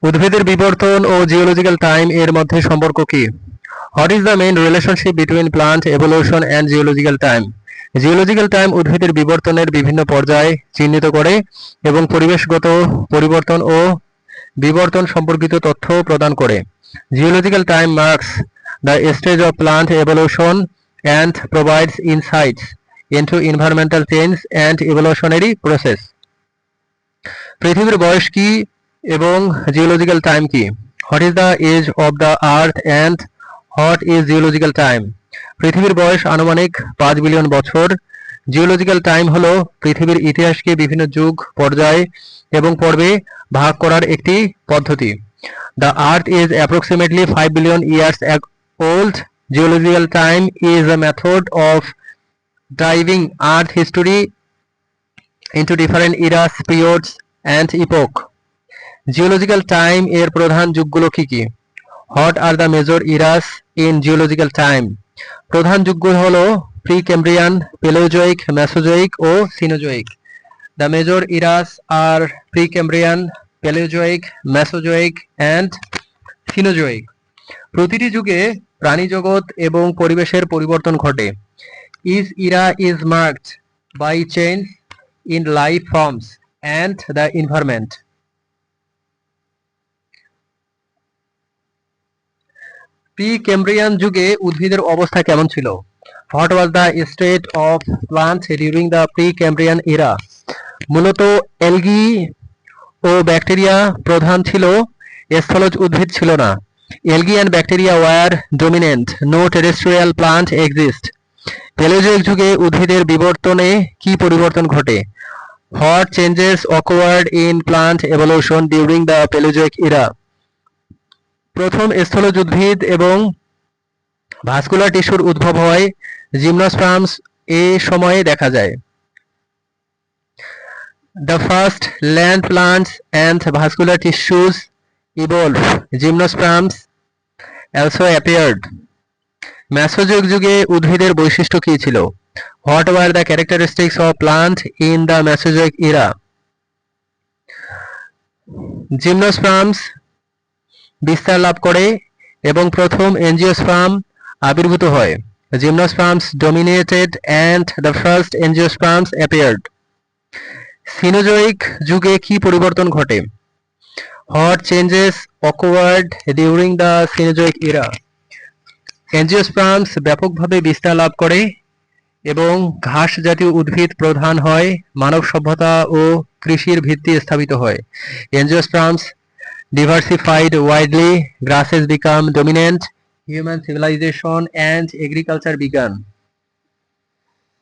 উদ্ভিদের বিবর্তন ও geological time এর মধ্যে সম্পর্ক কি? What is the main relationship between plant evolution and geological time? Geological time উদ্ভিদের বিবর্তনের বিভিন্ন পর্যায় চিহ্নিত করে এবং পরিবেশগত পরিবর্তন ও বিবর্তন সম্পর্কিত তথ্য প্রদান করে। Geological time marks the stage of plant evolution and provides insights into environmental change and evolutionary process. পৃথিবীর বয়স কি এবং জিওলজিক্যাল টাইম কি? What is the age of the earth and what is geological time? পৃথিবীর বয়স আনুমানিক 5 billion বছর। Geological time হলো পৃথিবীর ইতিহাসকে বিভিন্ন যুগ, পর্যায় এবং পর্বে ভাগ করার একটি পদ্ধতি। The Earth is approximately 5 billion years old. Geological time is a method of dividing Earth history into different eras, periods, and epoch. Geological time এর প্রধান যুগগুলো কি কি? What are the major eras in geological time? প্রধান যুগগুলো হলো Precambrian, Paleozoic, Mesozoic ও Cenozoic. The major eras are pre-Cambrian, Paleozoic, Mesozoic and Cenozoic. প্রতিটি যুগে প্রাণীজগৎ এবং পরিবেশের পরিবর্তন ঘটে। Each era is marked by change in life forms and the environment. Pre-Cambrian যুগে উদ্ভিদের অবস্থা কেমন ছিল? What was the state of plants during the pre-Cambrian era? মূলত অ্যালগি ও ব্যাকটেরিয়া প্রধান ছিল, স্থলজ উদ্ভিদ ছিল না। Algae and bacteria were dominant, no terrestrial plant exist. Paleozoic যুগে উদ্ভিদের বিবর্তনে কি পরিবর্তন ঘটে? What changes occurred in plant evolution during the Paleozoic era? প্রথম স্থলজ উদ্ভিদ এবং ভাস্কুলার টিস্যুর উদ্ভব হয় জিমনোস্পার্মস এ সময়ে দেখা যায়। The first land plants and vascular tissues evolved. Gymnosperms also appeared. মেসোজোইক যুগে উদ্ভিদের বৈশিষ্ট্য কী ছিল? What were the characteristics of plant in the Mesozoic era? Gymnosperms বিস্তার লাভ করে এবং প্রথম এনজিওস্পার্ম আবির্ভূত হয়। Gymnosperms dominated and the first angiosperms appeared. Cenozoic যুগে কি পরিবর্তন ঘটে? What changes occurred during the Cenozoic era? Angiosperms ব্যাপকভাবে বিস্তার লাভ করে এবং ঘাস জাতীয় উদ্ভিদ প্রধান হয়, মানব সভ্যতা ও কৃষির ভিত্তি স্থাপিত হয়। এনজিওস্পার্মস diversified widely, grasses become dominant, human civilization and agriculture began.